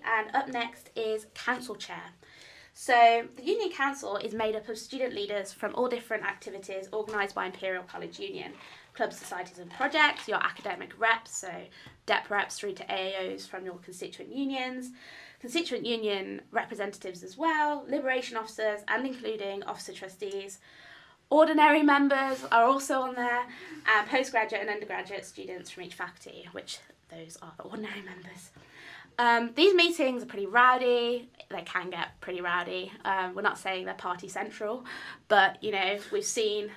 and up next is Council Chair. So the Union Council is made up of student leaders from all different activities organised by Imperial College Union. Clubs, societies and projects, your academic reps, so DEP reps through to AAOs from your constituent unions, constituent union representatives as well, liberation officers and including officer trustees. Ordinary members are also on there, and postgraduate and undergraduate students from each faculty, which those are the ordinary members. These meetings are pretty rowdy. They can get pretty rowdy. We're not saying they're party central, but you know, we've seen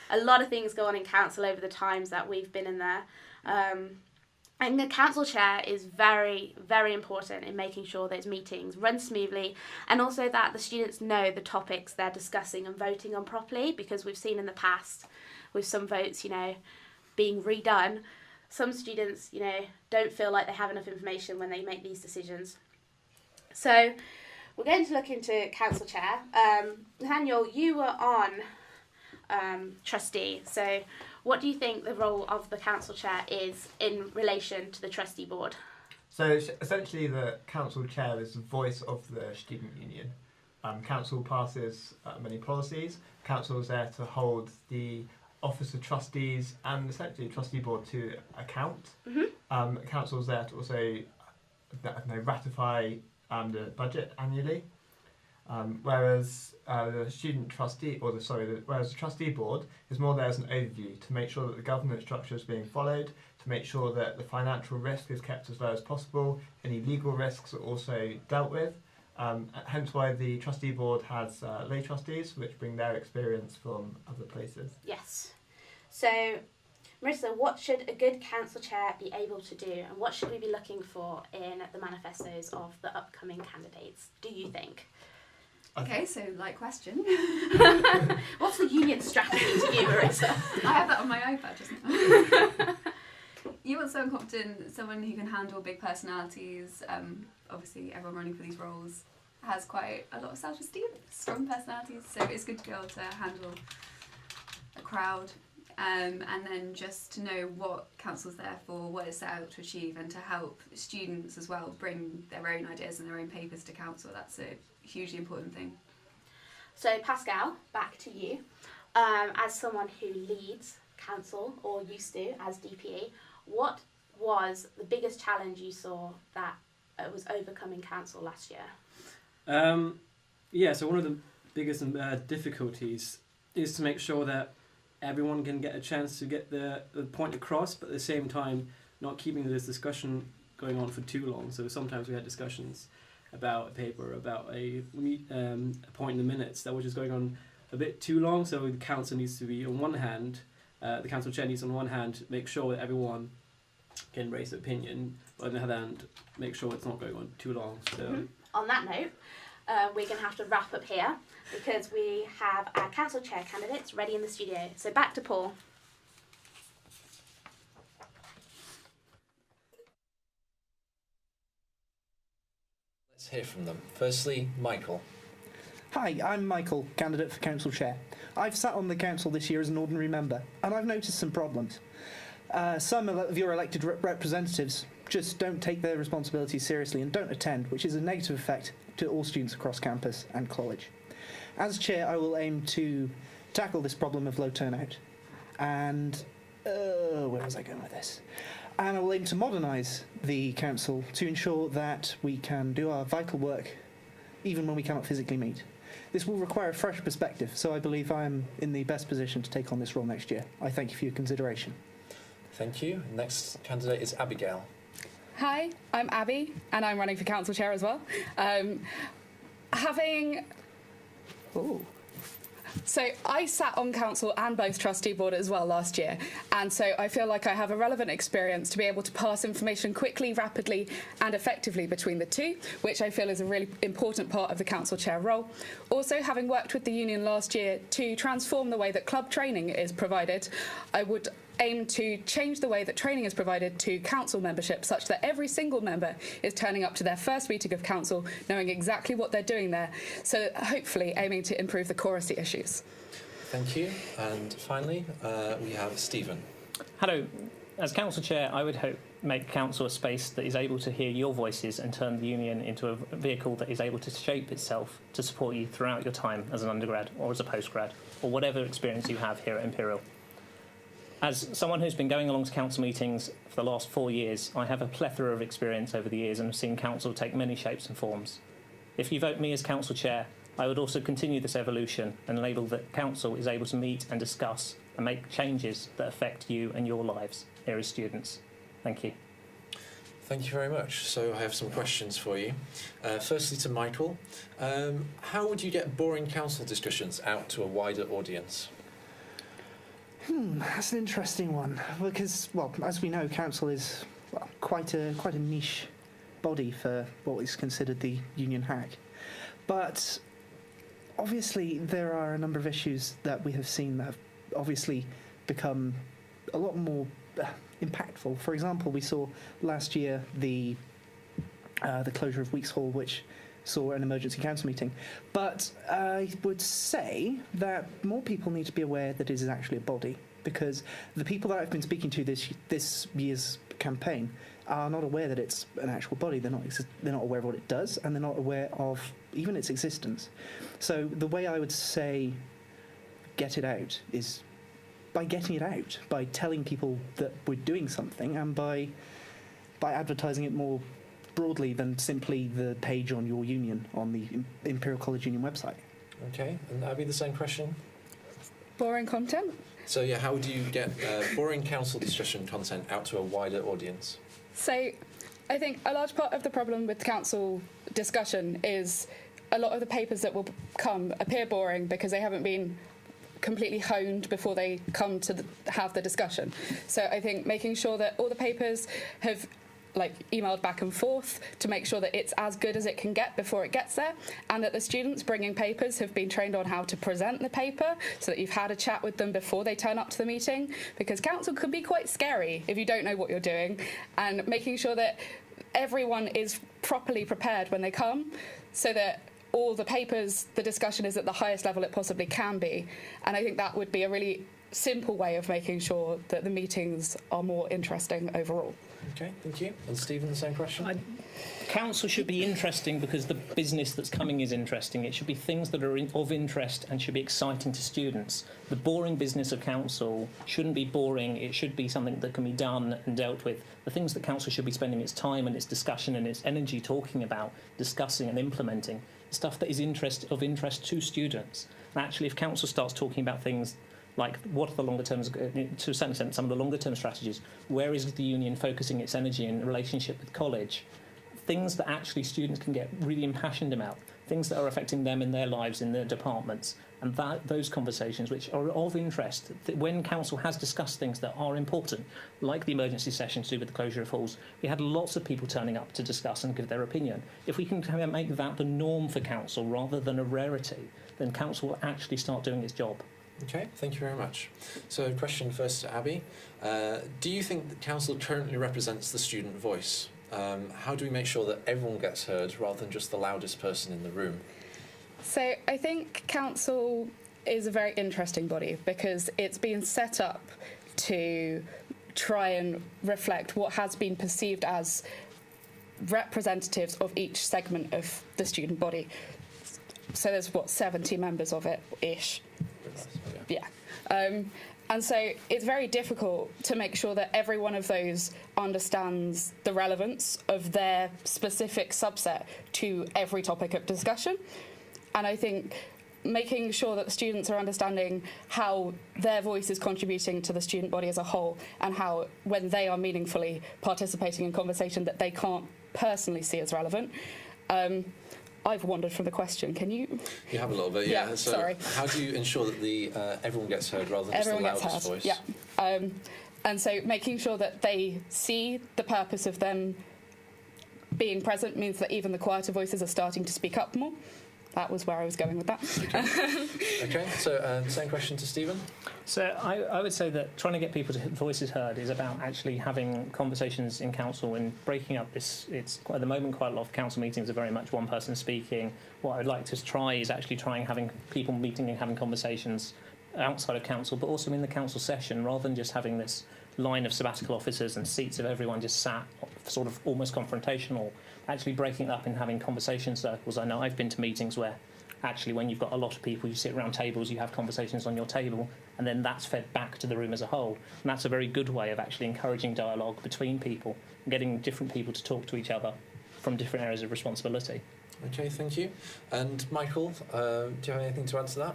a lot of things go on in council over the times that we've been in there. And the council chair is very, very important in making sure those meetings run smoothly, and also that the students know the topics they're discussing and voting on properly, because we've seen in the past with some votes, you know, being redone, some students, you know, don't feel like they have enough information when they make these decisions. So we're going to look into council chair. Nathaniel, you were on trustee, so what do you think the role of the council chair is in relation to the trustee board? So essentially the council chair is the voice of the student union. Council passes many policies. Council is there to hold the office of trustees and essentially the trustee board to account. Council is there to also ratify the budget annually. Whereas the student trustee, whereas the trustee board is more there as an overview to make sure that the governance structure is being followed, to make sure that the financial risk is kept as low as possible, any legal risks are also dealt with. Hence why the trustee board has lay trustees, which bring their experience from other places. Yes. So, Marissa, what should a good council chair be able to do, and what should we be looking for in the manifestos of the upcoming candidates, do you think? Okay, so like question. What's the union strategy to you, Marissa? I have that on my iPad, just You want someone confident, someone who can handle big personalities. Obviously, everyone running for these roles has quite a lot of self-esteem, strong personalities, so it's good to be able to handle a crowd. And then just to know what council's there for, what it's set out to achieve, and to help students as well bring their own ideas and their own papers to council. That's a hugely important thing. So Pascal, back to you. As someone who leads council, or used to as DPE, what was the biggest challenge you saw that was overcoming council last year? Yeah, so one of the biggest difficulties is to make sure that everyone can get a chance to get the point across, but at the same time not keeping this discussion going on for too long. So sometimes we had discussions about a paper, about a point in the minutes that was just going on a bit too long. So the council needs to be, on one hand, the council chair needs on one hand make sure that everyone can raise their opinion, but on the other hand make sure it's not going on too long. So on that note, we're going to have to wrap up here because we have our council chair candidates ready in the studio. So back to Paul. Let's hear from them. Firstly, Michael. Hi, I'm Michael, candidate for council chair. I've sat on the council this year as an ordinary member, and I've noticed some problems. Some of your elected representatives just don't take their responsibilities seriously and don't attend, which is a negative effect to all students across campus and college. As chair, I will aim to tackle this problem of low turnout. And where was I going with this? And I will aim to modernise the council to ensure that we can do our vital work even when we cannot physically meet. This will require a fresh perspective, so I believe I am in the best position to take on this role next year. I thank you for your consideration. Thank you. Next candidate is Abigail. Hi, I'm Abby, and I'm running for council chair as well. So I sat on council and both trustee board as well last year, and so I feel like I have a relevant experience to be able to pass information quickly, rapidly and effectively between the two, which I feel is a really important part of the council chair role. Also, having worked with the union last year to transform the way that club training is provided, I would aim to change the way that training is provided to council membership such that every single member is turning up to their first meeting of council knowing exactly what they're doing there, so hopefully aiming to improve the chorusy issues. Thank you. And finally, we have Stephen. Hello. As council chair, I would hope make council a space that is able to hear your voices and turn the union into a vehicle that is able to shape itself to support you throughout your time as an undergrad or as a postgrad or whatever experience you have here at Imperial. As someone who's been going along to council meetings for the last 4 years, I have a plethora of experience over the years and have seen council take many shapes and forms. If you vote me as council chair, I would also continue this evolution and enable that council is able to meet and discuss and make changes that affect you and your lives here as students. Thank you. Thank you very much. So I have some questions for you. Firstly to Michael, how would you get boring council discussions out to a wider audience? That's an interesting one because, well, as we know, council is quite a niche body for what is considered the union hack. But obviously, there are a number of issues that we have seen that have obviously become a lot more impactful. For example, we saw last year the closure of Weeks Hall, which saw an emergency council meeting. But I would say that more people need to be aware that it is actually a body, because the people that I've been speaking to this year's campaign are not aware that it's an actual body. They're not aware of what it does, and they're not aware of even its existence. So the way I would say get it out is by getting it out, by telling people that we're doing something, and by advertising it more broadly than simply the page on your union on the Imperial College Union website. Okay, and Abby, the same question? Boring content? So yeah, how would you get boring council discussion content out to a wider audience? So I think a large part of the problem with council discussion is a lot of the papers that will come appear boring because they haven't been completely honed before they come to have the discussion. So I think making sure that all the papers have emailed back and forth to make sure that it's as good as it can get before it gets there, and that the students bringing papers have been trained on how to present the paper so that you've had a chat with them before they turn up to the meeting, because council can be quite scary if you don't know what you're doing, and making sure that everyone is properly prepared when they come so that all the papers, the discussion is at the highest level it possibly can be. And I think that would be a really simple way of making sure that the meetings are more interesting overall. Okay, thank you. And Stephen, the same question? Council should be interesting because the business that's coming is interesting. It should be things that are of interest and should be exciting to students. The boring business of council shouldn't be boring. It should be something that can be done and dealt with. The things that council should be spending its time and its discussion and its energy talking about, discussing and implementing, stuff that is of interest to students. And actually, if council starts talking about things like what are the longer terms, to a certain extent, some of the longer term strategies, where is the union focusing its energy in relationship with college, things that actually students can get really impassioned about, things that are affecting them in their lives, in their departments, and those conversations which are of interest, that when council has discussed things that are important, like the emergency sessions to do with the closure of halls, we had lots of people turning up to discuss and give their opinion. If we can make that the norm for council rather than a rarity, then council will actually start doing its job. Okay, thank you very much. So, question first to Abby. Do you think that council currently represents the student voice? How do we make sure that everyone gets heard rather than just the loudest person in the room? So I think council is a very interesting body because it's been set up to try and reflect what has been perceived as representatives of each segment of the student body. So there's, 70 members of it, ish. Yeah. And so it's very difficult to make sure that every one of those understands the relevance of their specific subset to every topic of discussion. And I think making sure that the students are understanding how their voice is contributing to the student body as a whole, and how, when they are meaningfully participating in conversation that they can't personally see as relevant. I've wandered from the question. Can you? You have a little bit, yeah. So sorry. How do you ensure that everyone gets heard rather than everyone just the gets loudest heard. voice? Yeah. And so making sure that they see the purpose of them being present means that even the quieter voices are starting to speak up more. That was where I was going with that. Okay, so same question to Stephen. So I would say that trying to get people's voices heard is about actually having conversations in council and breaking up this. It's at the moment quite a lot of council meetings are very much one person speaking. What I'd like to try is actually having people meeting and having conversations outside of council, but also in the council session, rather than just having this line of sabbatical officers and seats of everyone just sat sort of almost confrontational, actually breaking it up and having conversation circles. I know I've been to meetings where actually when you've got a lot of people, you sit around tables, you have conversations on your table, and then that's fed back to the room as a whole. And that's a very good way of actually encouraging dialogue between people and getting different people to talk to each other from different areas of responsibility. Okay, thank you. And Michael, do you have anything to add to that?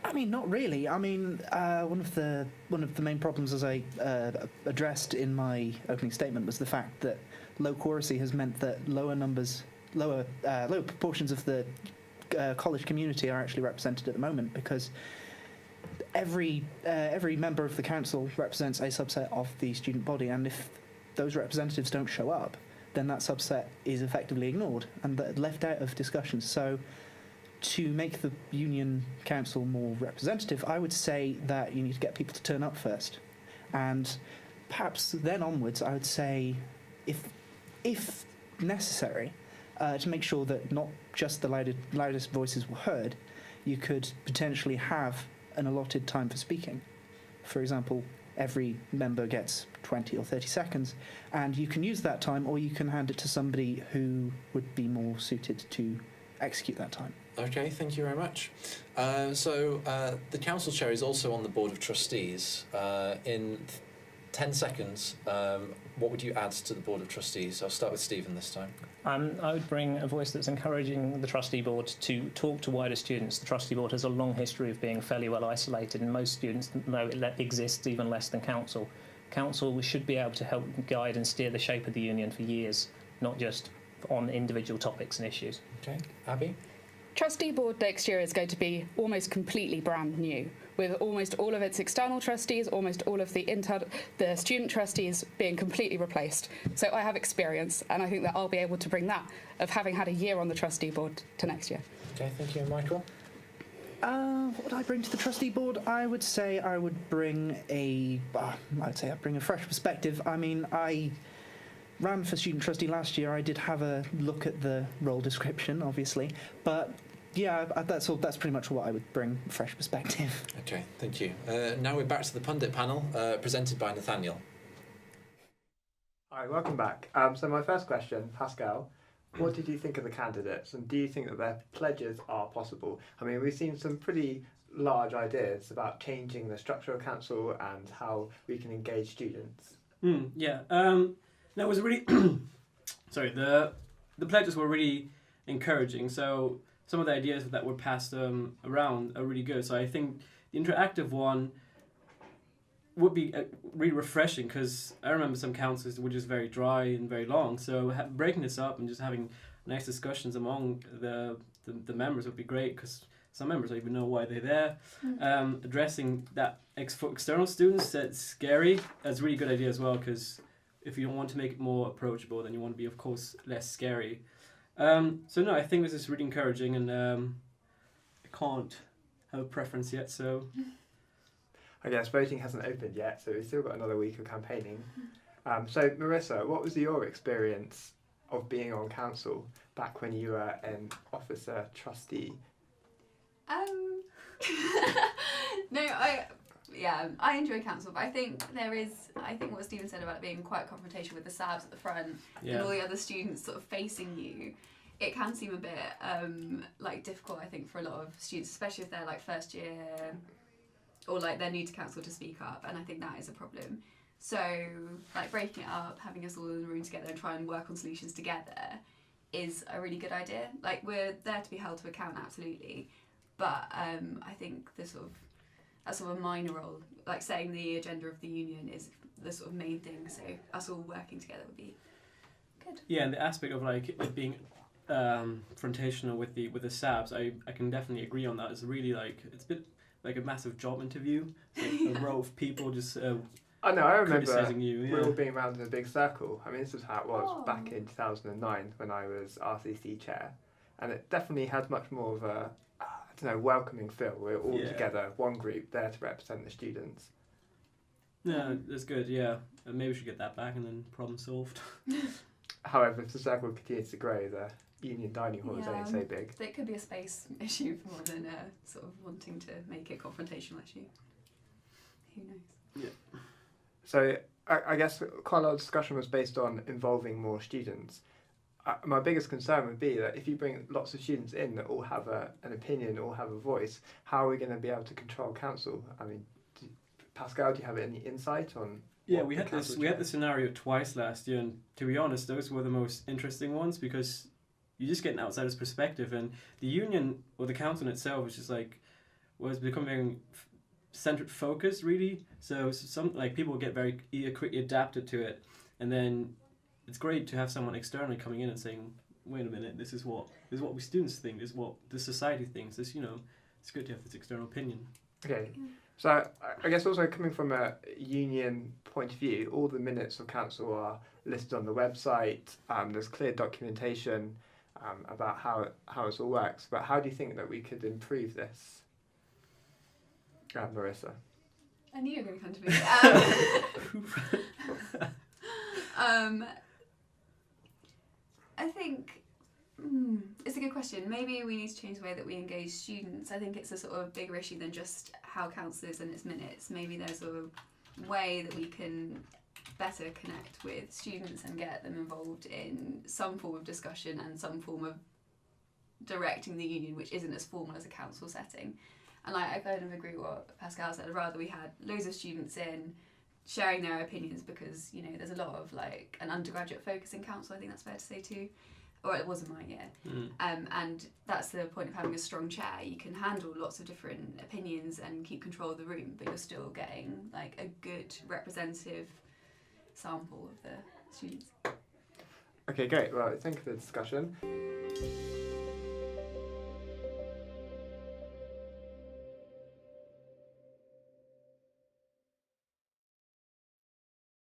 I mean, not really. I mean, one of the main problems, as I addressed in my opening statement, was the fact that low quoracy has meant that lower proportions of the college community are actually represented at the moment, because every member of the council represents a subset of the student body, and if those representatives don't show up, then that subset is effectively ignored and left out of discussions. So, to make the union council more representative, I would say that you need to get people to turn up first, and perhaps then onwards, I would say, if necessary, to make sure that not just the loudest voices were heard, you could potentially have an allotted time for speaking. For example, every member gets 20 or 30 seconds, and you can use that time, or you can hand it to somebody who would be more suited to execute that time. Okay, thank you very much. The council chair is also on the board of trustees. In 10 seconds, what would you add to the board of trustees? I'll start with Stephen this time. I would bring a voice that's encouraging the trustee board to talk to wider students. The trustee board has a long history of being fairly well isolated, and most students know it exists even less than council. Council should be able to help guide and steer the shape of the union for years, not just on individual topics and issues. Okay, Abby? Trustee board next year is going to be almost completely brand new, with almost all of its external trustees, almost all of the student trustees being completely replaced. So I have experience, and I think that I'll be able to bring that, of having had a year on the trustee board, to next year. Okay, thank you. Michael? What would I bring to the trustee board? I would say I would bring a fresh perspective. I mean, I ran for student trustee last year. I did have a look at the role description, obviously, but yeah, that's pretty much what I would bring, fresh perspective. Okay, thank you. Now we're back to the pundit panel, presented by Nathaniel. Hi, welcome back. So my first question, Pascal, what did you think of the candidates, and do you think that their pledges are possible? I mean, we've seen some pretty large ideas about changing the structure of council and how we can engage students. That was really sorry. The pledges were really encouraging. So some of the ideas that were passed around are really good. So I think the interactive one would be really refreshing, because I remember some councils were just very dry and very long. So breaking this up and just having nice discussions among the members would be great, because some members don't even know why they're there. Addressing that for external students, that's scary. That's a really good idea as well, because if you don't want to make it more approachable, then you want to be, of course, less scary. I think this is really encouraging, and I can't have a preference yet, so... I guess voting hasn't opened yet, so we've still got another week of campaigning. So, Marissa, what was your experience of being on council back when you were an officer trustee? I enjoy council, but I think what Stephen said about it being quite a confrontation with the SABs at the front and all the other students sort of facing you, it can seem a bit difficult, I think, for a lot of students, especially if they're like first year or like they're new to council, to speak up, and I think that is a problem. So like breaking it up, having us all in the room together and try and work on solutions together is a really good idea. Like, we're there to be held to account, absolutely, but I think that's sort of a minor role. Like saying the agenda of the union is the sort of main thing, so us all working together would be good. Yeah, and the aspect of like it being confrontational with the SABs, I can definitely agree on that. It's really like, it's a bit like a massive job interview. It's like a row of people just I remember criticising you. we all being around in a big circle. I mean, this is how it was back in 2009 when I was RCC chair, and it definitely had much more of a welcoming feel. We're all together, one group, there to represent the students. Yeah, that's good, yeah. Maybe we should get that back and then problem solved. However, if the circle continues to grow, the union dining hall is Yeah. only so big. It could be a space issue more than a sort of wanting to make it a confrontational issue. Who knows? So I guess quite a lot of discussion was based on involving more students. My biggest concern would be that if you bring lots of students in that all have an opinion, all have a voice, how are we going to be able to control council? I mean, Pascal, do you have any insight on? Yeah, we had the scenario twice last year, and to be honest, those were the most interesting ones because you just get an outsider's perspective, and the union or the council itself is just like was becoming centered focused really. So some like people get very quickly adapted to it, and then it's great to have someone externally coming in and saying, "Wait a minute, this is what we students think. This is what the society thinks. This it's good to have this external opinion." Okay. So I guess also coming from a union point of view, all the minutes of council are listed on the website. There's clear documentation about how it all works. But how do you think that we could improve this, Marissa? I knew you were going to come to me. I think it's a good question. Maybe we need to change the way that we engage students. I think it's a sort of bigger issue than just how council is in its minutes. Maybe there's a way that we can better connect with students and get them involved in some form of discussion and some form of directing the union, which isn't as formal as a council setting. And I kind of agree with what Pascal said. I'd rather we had loads of students in sharing their opinions because, there's a lot of like an undergraduate focus in council, I think that's fair to say too. Or it was in my year. And that's the point of having a strong chair. You can handle lots of different opinions and keep control of the room, but you're still getting like a good representative sample of the students. Okay, great. Well, thank you for the discussion.